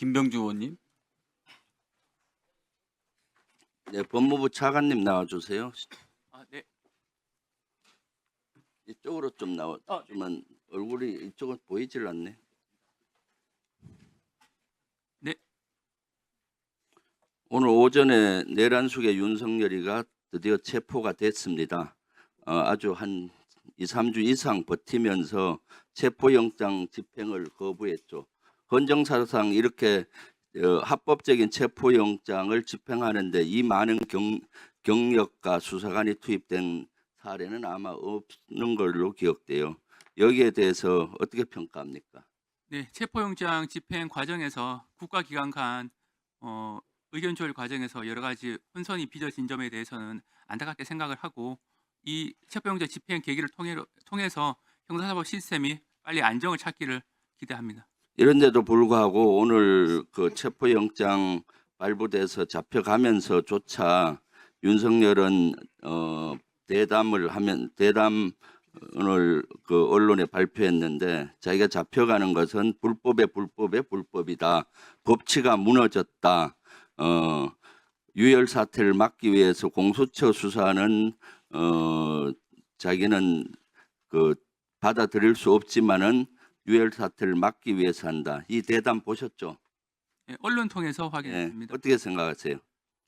김병주 의원님. 네, 법무부 차관님 나와주세요. 네. 이쪽으로 좀 나와주면 얼굴이 이쪽은 보이질 않네. 네. 오늘 오전에 내란숙의 윤석열이가 드디어 체포가 됐습니다. 아주 한 2, 3주 이상 버티면서 체포영장 집행을 거부했죠. 헌정사상 이렇게 합법적인 체포영장을 집행하는데 이 많은 경력과 수사관이 투입된 사례는 아마 없는 걸로 기억돼요. 여기에 대해서 어떻게 평가합니까? 네, 체포영장 집행 과정에서 국가기관 간 의견 조율 과정에서 여러 가지 혼선이 빚어진 점에 대해서는 안타깝게 생각을 하고 이 체포영장 집행 계기를 통해서 형사사법 시스템이 빨리 안정을 찾기를 기대합니다. 이런데도 불구하고 오늘 그 체포영장 발부돼서 잡혀가면서조차 윤석열은 대담을 그 언론에 발표했는데 자기가 잡혀가는 것은 불법의 불법이다. 법치가 무너졌다. 유혈 사태를 막기 위해서 공수처 수사는 자기는 그 받아들일 수 없지만은 유혈 사태를 막기 위해서 한다. 이 대담 보셨죠? 네, 언론 통해서 확인했습니다. 어떻게 생각하세요?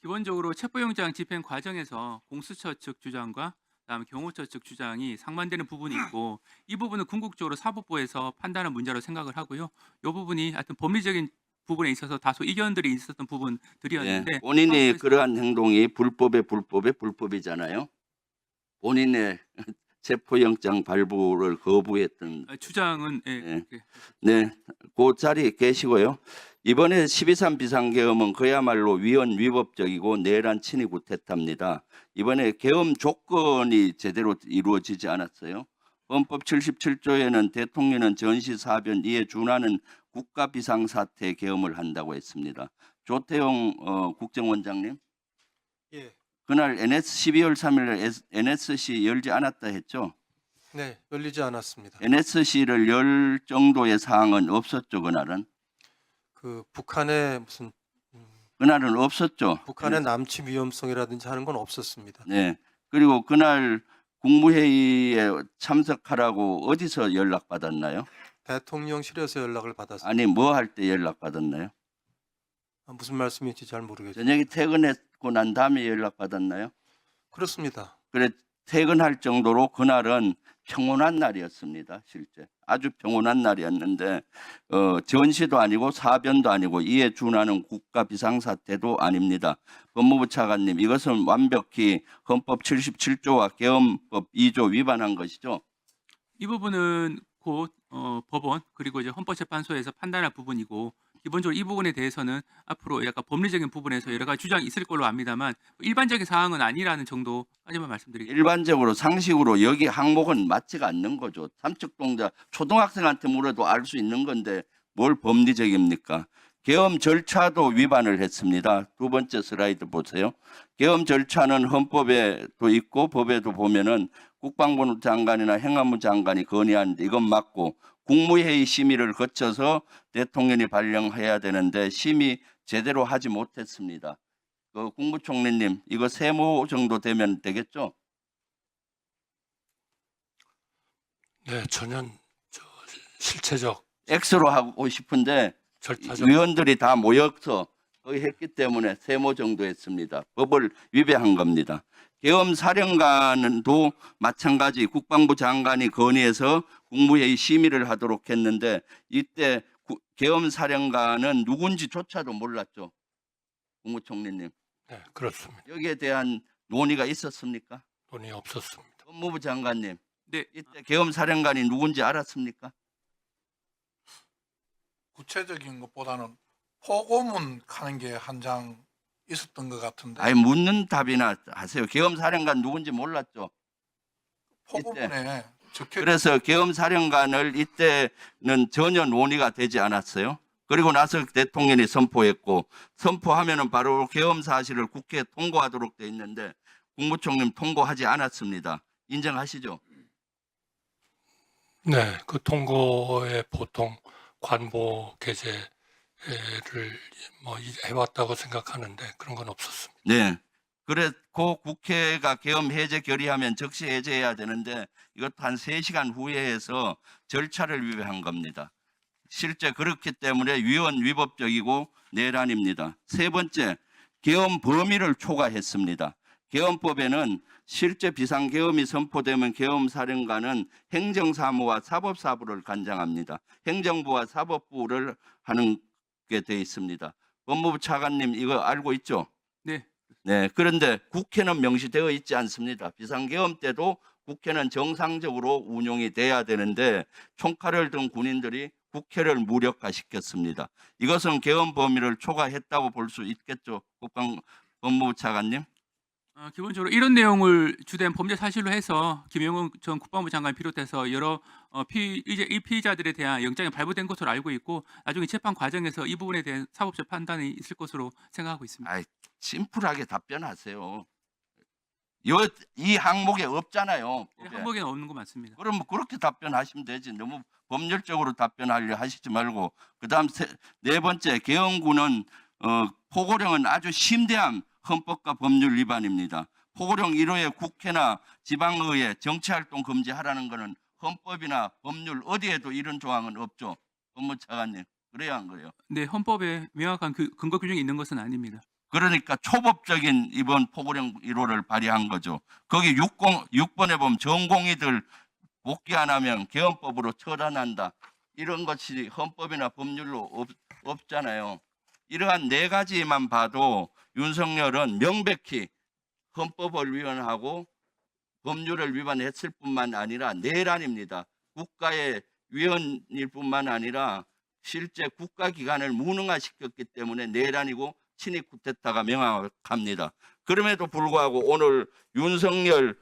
기본적으로 체포영장 집행 과정에서 공수처 측 주장과 그다음에 경호처 측 주장이 상반되는 부분이 있고 이 부분은 궁극적으로 사법부에서 판단한 문제로 생각을 하고요. 이 부분이 하여튼 법리적인 부분에 있어서 다소 이견들이 있었던 부분들이었는데 본인이 그러한 행동이 불법이잖아요. 본인의 체포영장 발부를 거부했던 주장은 네, 그 자리에 계시고요. 이번에 12.3 비상계엄은 그야말로 위헌위법적이고 내란 친위 구태타입니다. 이번에 계엄 조건이 제대로 이루어지지 않았어요. 헌법 77조에는 대통령은 전시사변 이에 준하는 국가 비상사태 계엄을 한다고 했습니다. 조태용 국정원장님, 예, 그날 12월 3일 NSC 열지 않았다 했죠? 네, 열리지 않았습니다. NSC를 열 정도의 사항은 없었죠, 그날은? 그 북한의 무슨 그날은 없었죠. 북한의 남침 위험성이라든지 하는 건 없었습니다. 네. 그리고 그날 국무회의에 참석하라고 어디서 연락받았나요? 대통령실에서 연락을 받았습니다. 아니, 뭐 할 때 연락받았나요? 무슨 말씀인지 잘 모르겠어요. 저녁에 퇴근했고 난 다음에 연락받았나요? 그렇습니다. 그래, 퇴근할 정도로 그날은 평온한 날이었습니다. 실제 아주 평온한 날이었는데 전시도 아니고 사변도 아니고 이에 준하는 국가 비상사태도 아닙니다. 법무부 차관님, 이것은 완벽히 헌법 77조와 계엄법 2조 위반한 것이죠? 이 부분은 곧 법원 그리고 이제 헌법재판소에서 판단할 부분이고 기본적으로 이 부분에 대해서는 앞으로 약간 법리적인 부분에서 여러 가지 주장이 있을 걸로 압니다만 일반적인 사항은 아니라는 정도까지만 말씀드리겠습니다. 일반적으로 상식으로 여기 항목은 맞지가 않는 거죠. 삼척동자 초등학생한테 물어도 알 수 있는 건데 뭘 법리적입니까? 계엄 절차도 위반을 했습니다. 두 번째 슬라이드 보세요. 계엄 절차는 헌법에도 있고 법에도 보면은 국방부 장관이나 행안부 장관이 건의하는데 이건 맞고 국무회의 심의를 거쳐서 대통령이 발령해야 되는데 심의 제대로 하지 못했습니다. 그 국무총리님, 이거 세모 정도 되면 되겠죠? 네, 전혀 실체적 X로 하고 싶은데 절차적 위원들이 다 모여서 거기 했기 때문에 세모 정도 했습니다. 법을 위배한 겁니다. 계엄 사령관도 마찬가지 국방부 장관이 건의해서 국무회의 심의를 하도록 했는데 이때 계엄 사령관은 누군지조차도 몰랐죠. 국무총리님. 네, 그렇습니다. 여기에 대한 논의가 있었습니까? 돈이 없었습니다. 법무부 장관님. 네, 이때 계엄 사령관이 누군지 알았습니까? 구체적인 것보다는 포고문 하는 게 한 장 있었던 것 같은데 아니 묻는 답이나 하세요. 계엄 사령관 누군지 몰랐죠. 포고문에 적혀 그래서 계엄 사령관을 이때는 전혀 논의가 되지 않았어요. 그리고 나서 대통령이 선포했고 선포하면은 바로 계엄 사실을 국회에 통고하도록 돼 있는데 국무총리 통고하지 않았습니다. 인정하시죠? 네, 그 통고에 보통 관보 게재에 뭐 해왔다고 생각하는데 그런 건 없었습니다. 네. 그래 그 국회가 계엄 해제 결의하면 즉시 해제해야 되는데 이것도 한 3시간 후에 해서 절차를 위배한 겁니다. 실제 그렇기 때문에 위헌위법적이고 내란입니다. 세 번째, 계엄 범위를 초과했습니다. 계엄법에는 실제 비상계엄이 선포되면 계엄사령관은 행정사무와 사법사부를 관장합니다. 행정부와 사법부를 하는 게 돼 있습니다. 법무부 차관님 이거 알고 있죠? 네. 네, 그런데 국회는 명시되어 있지 않습니다. 비상계엄 때도 국회는 정상적으로 운용이 돼야 되는데 총칼을 든 군인들이 국회를 무력화시켰습니다. 이것은 계엄 범위를 초과했다고 볼 수 있겠죠, 법무부 차관님? 기본적으로 이런 내용을 주된 범죄 사실로 해서 김영웅 전 국방부 장관 비롯해서 여러 이 피의자들에 대한 영장이 발부된 것으로 알고 있고 나중에 재판 과정에서 이 부분에 대한 사법적 판단이 있을 것으로 생각하고 있습니다. 아이, 심플하게 답변하세요. 이 항목에 없잖아요. 법에. 항목에는 없는 거 맞습니다. 그럼 뭐 그렇게 답변하시면 되지. 너무 법률적으로 답변하려 하시지 말고. 그다음 네 번째, 계엄군은 포고령은 아주 심대한 헌법과 법률 위반입니다. 포고령 1호에 국회나 지방의회 정치활동 금지하라는 것은 헌법이나 법률 어디에도 이런 조항은 없죠. 법무차관님. 그래야 한 거예요. 네, 헌법에 명확한 근거 규정이 있는 것은 아닙니다. 그러니까 초법적인 이번 포고령 1호를 발의한 거죠. 거기 6번에 보면 전공의들 복귀 안 하면 계엄법으로 처단한다. 이런 것이 헌법이나 법률로 없잖아요. 이러한 네 가지만 봐도 윤석열은 명백히 헌법을 위반하고 법률을 위반했을 뿐만 아니라 내란입니다. 국가의 위헌일 뿐만 아니라 실제 국가기관을 무능화시켰기 때문에 내란이고 친위 쿠데타가 명확합니다. 그럼에도 불구하고 오늘 윤석열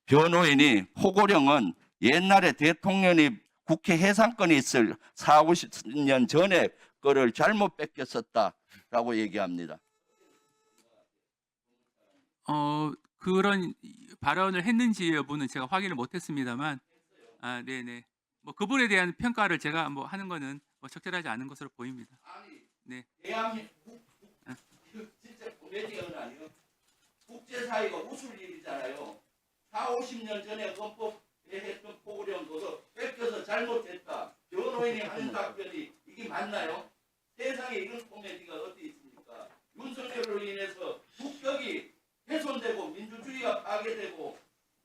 변호인이 포고령은 옛날에 대통령이 국회 해산권이 있을 40-50년 전에 거를 잘못 뺏겼었다라고 얘기합니다. 그런 발언을 했는지 여부는 제가 확인을 못했습니다만, 네네. 뭐 그분에 대한 평가를 제가 뭐 하는 거는 뭐 적절하지 않은 것으로 보입니다. 네. 대한민국 진짜 코미디언 아니에요? 국제사회가 웃을 일이잖아요. 40-50년 전에 헌법에 했던 포고령 그거 뺏겨서 잘못했다. 변호인이 하는 답변이 이게 맞나요? 세상에 이런 코미디가 어디 있습니까? 윤석열로 인해서 국격이 훼손되고 민주주의가 파괴되고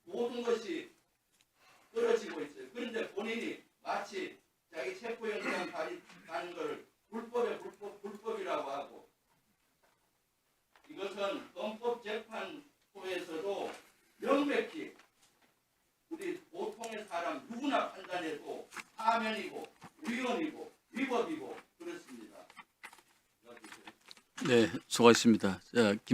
모든 것이 떨어지고 있어요. 그런데 본인이 마치 자기 체포영장 발의하는 것을 불법이라고 하고 이것은 헌법재판소에서도 명백히 우리 보통의 사람 누구나 판단해도 파면이고 위헌이고 위법이고 그렇습니다. 네, 수고하셨습니다.